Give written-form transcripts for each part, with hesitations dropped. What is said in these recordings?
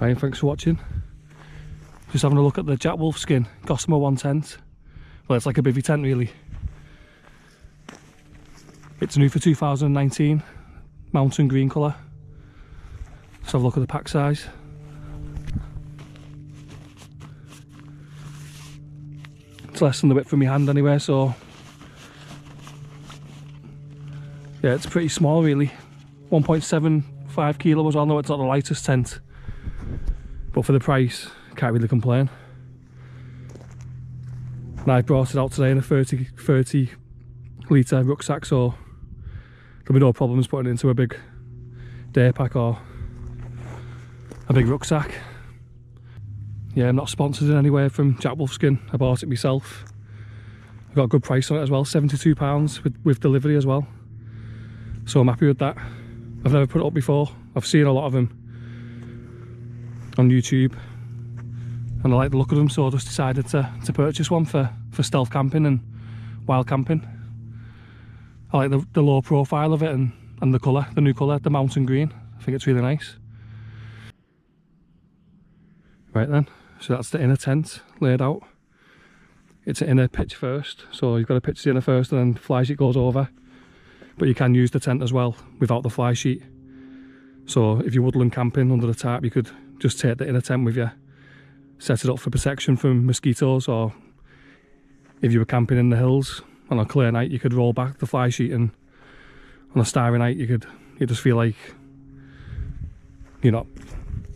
Hi, and thanks for watching. Just having a look at the Wolfskin Gossamer 1 tent. Well, it's like a bivvy tent really. It's new for 2019, mountain green colour. Let's have a look at the pack size. It's less than the width of my hand anyway, so yeah, it's pretty small really. 1.75 kilos, I know it's not the lightest tent, but for the price, can't really complain. And I brought it out today in a 30 litre rucksack, so there'll be no problems putting it into a big day pack or a big rucksack. Yeah, I'm not sponsored in any way from Wolfskin. I bought it myself. I got a good price on it as well, £72 with delivery as well. So I'm happy with that. I've never put it up before. I've seen a lot of them on YouTube and I like the look of them, so I just decided to purchase one for stealth camping and wild camping. I like the low profile of it and the colour, the new colour, the mountain green. I think it's really nice. Right then, so that's the inner tent laid out. It's an inner pitch first, so you've got to pitch the inner first and then fly sheet goes over. But you can use the tent as well without the fly sheet. So if you're woodland camping under the tarp, you could just take the inner tent with you, set it up for protection from mosquitoes, or if you were camping in the hills on a clear night, you could roll back the fly sheet, and on a starry night you just feel like you're not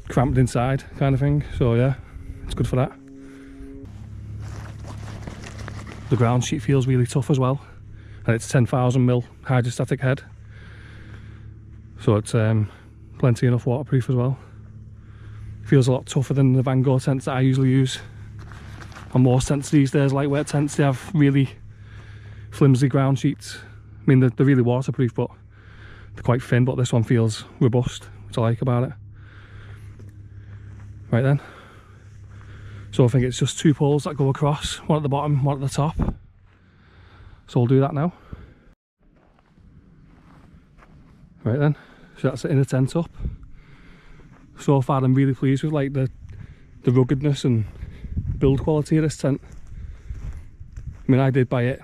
cramped inside kind of thing. So yeah, it's good for that. The ground sheet feels really tough as well, and it's 10,000mm hydrostatic head, so it's plenty enough waterproof as well. Feels a lot tougher than the Van Gogh tents that I usually use. On most tents these days, lightweight tents, they have really flimsy ground sheets. I mean, they're really waterproof, but they're quite thin, but this one feels robust, which I like about it. Right then, so I think it's just two poles that go across, one at the bottom, one at the top. So we'll do that now. Right then, so that's the inner tent up. So far I'm really pleased with like the ruggedness and build quality of this tent. I mean, I did buy it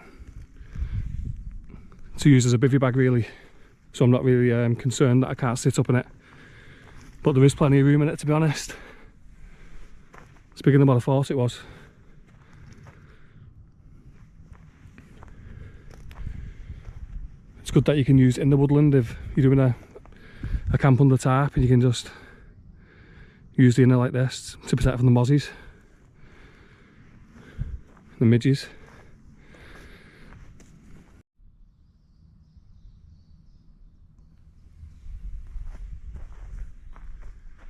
to use as a bivvy bag really, so I'm not really concerned that I can't sit up in it, but there is plenty of room in it, to be honest. It's bigger than what I thought it was. It's good that you can use it in the woodland if you're doing a camp under tarp, and you can just use the inner like this to protect from the mozzies, the midges.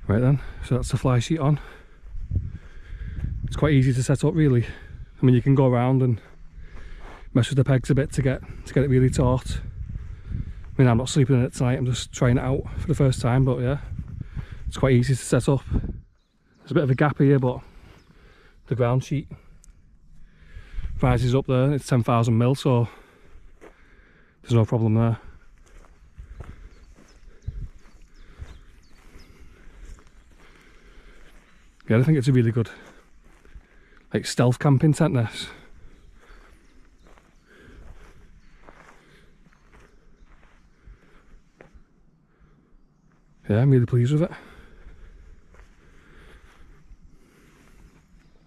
Right then, so that's the fly sheet on. It's quite easy to set up really. I mean, you can go around and mess with the pegs a bit to get it really taut. I mean, I'm not sleeping in it tonight, I'm just trying it out for the first time, but yeah, it's quite easy to set up. There's a bit of a gap here, but the ground sheet rises up there, it's 10,000mm, so there's no problem there. Yeah, I think it's a really good like stealth camping tent, this. Yeah, I'm really pleased with it.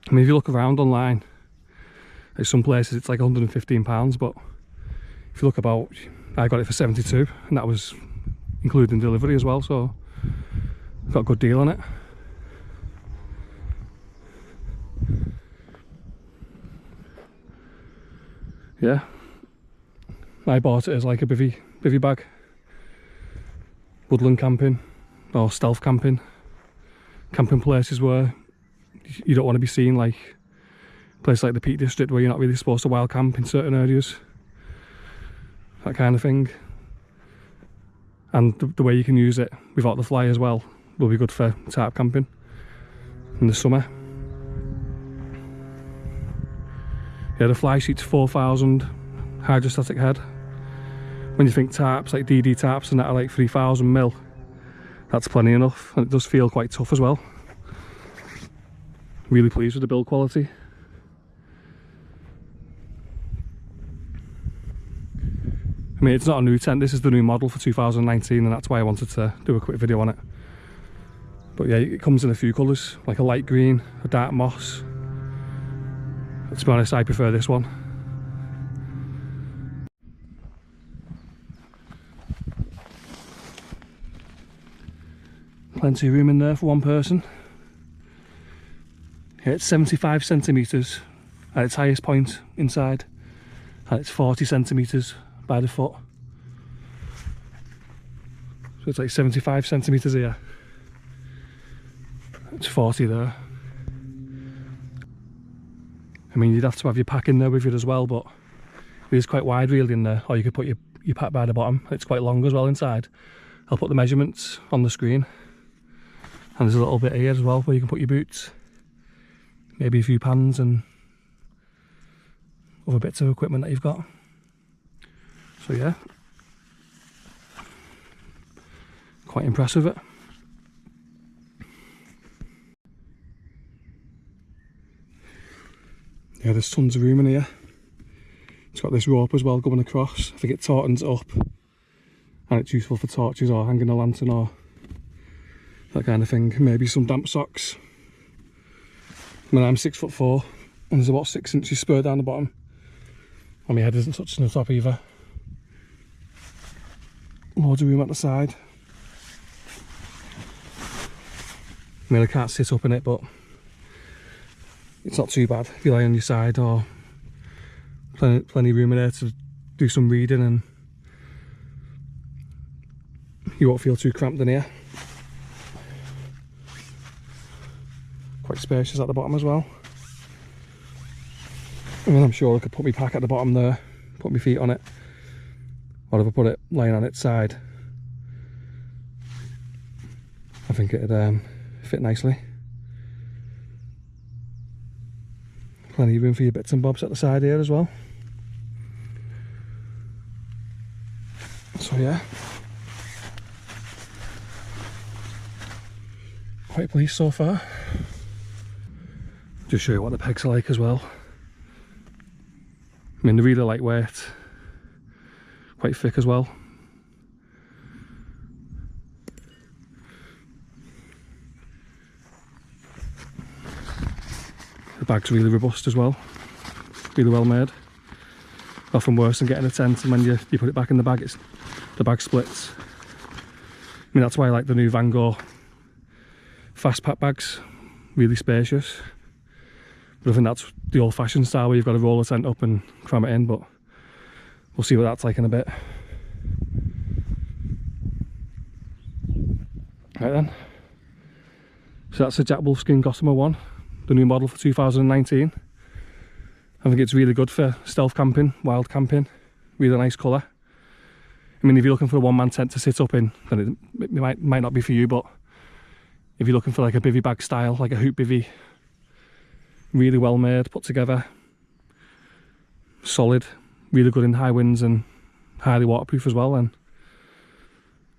I mean, if you look around online, like some places it's like £115, but if you look about, I got it for 72, and that was including delivery as well, so I got a good deal on it. Yeah, I bought it as like a bivvy bag. Woodland camping or stealth camping places where you don't want to be seen, like places like the Peak District where you're not really supposed to wild camp in certain areas, that kind of thing. And the way you can use it without the fly as well will be good for tarp camping in the summer. Yeah, the fly sheet's 4,000 hydrostatic head. When you think tarps, like DD tarps and that are like 3,000mm, that's plenty enough, and it does feel quite tough as well. Really pleased with the build quality. I mean, it's not a new tent, this is the new model for 2019, and that's why I wanted to do a quick video on it. But yeah, it comes in a few colours, like a light green, a dark moss. But to be honest, I prefer this one. Plenty of room in there for one person. Yeah, it's 75 centimetres at its highest point inside, and it's 40 centimetres by the foot. So it's like 75 centimetres here. It's 40 there. I mean, you'd have to have your pack in there with you as well, but it is quite wide really in there, or you could put your pack by the bottom. It's quite long as well inside. I'll put the measurements on the screen. And there's a little bit here as well where you can put your boots, maybe a few pans and other bits of equipment that you've got. So yeah, quite impressed with it. Yeah, there's tons of room in here. It's got this rope as well going across. I think it tautens up and it's useful for torches or hanging a lantern or that kind of thing. Maybe some damp socks. I mean, I'm 6'4" and there's about 6 inches spur down the bottom, and my head isn't touching the top either. Loads of room at the side. I mean, I can't sit up in it, but it's not too bad if you lie on your side, or plenty of room in there to do some reading and you won't feel too cramped in here. Quite spacious at the bottom as well. I mean, I'm sure I could put my pack at the bottom there, put my feet on it, or if I put it lying on its side, I think it'd fit nicely. Plenty of room for your bits and bobs at the side here as well. So yeah, quite pleased so far. Just show you what the pegs are like as well. I mean, they're really lightweight, quite thick as well. The bag's really robust as well, really well made. Nothing worse than getting a tent and when you put it back in the bag, the bag splits. I mean, that's why I like the new Van Gogh fast pack bags, really spacious. But I think that's the old-fashioned style where you've got to roll the tent up and cram it in, but we'll see what that's like in a bit. Right then, so that's the Wolfskin Gossamer one, the new model for 2019. I think it's really good for stealth camping, wild camping, really nice colour. I mean, if you're looking for a one-man tent to sit up in, then it might not be for you, but if you're looking for like a bivvy bag style, like a hoop bivvy, really well made, put together, solid, really good in high winds and highly waterproof as well, and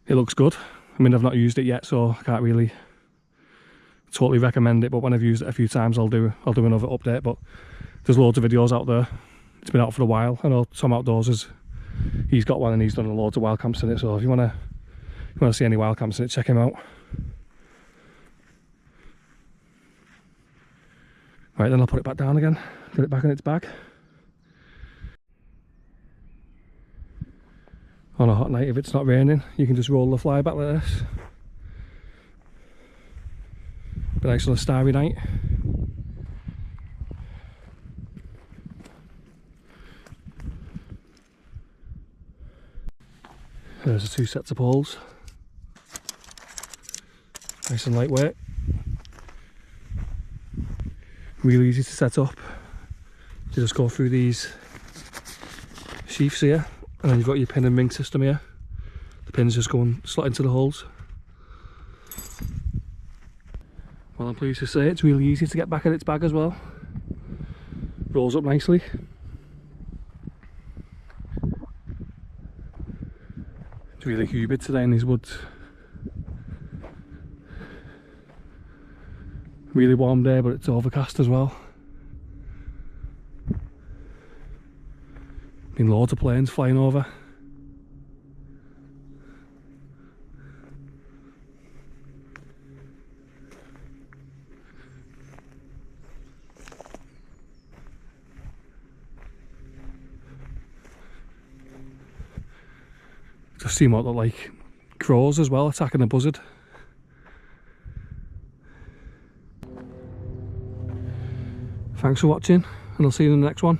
it looks good. I mean, I've not used it yet, so I can't really totally recommend it, but when I've used it a few times I'll do another update. But there's loads of videos out there. It's been out for a while. I know Tom Outdoors he's got one and he's done loads of wild camps in it, so if you want to see any wild camps in it, check him out. Right, then I'll put it back down again, get it back in its bag. On a hot night, if it's not raining, you can just roll the fly back like this. Be nice on a starry night. There's the 2 sets of poles. Nice and lightweight. Really easy to set up. You just go through these sheaths here, and then you've got your pin and ring system here. The pins just go and slot into the holes. Well, I'm pleased to say it's really easy to get back in its bag as well. Rolls up nicely. It's really humid today in these woods. Really warm day, but it's overcast as well. Been loads of planes flying over. Just seem what look like crows as well, attacking a buzzard. Thanks for watching, and I'll see you in the next one.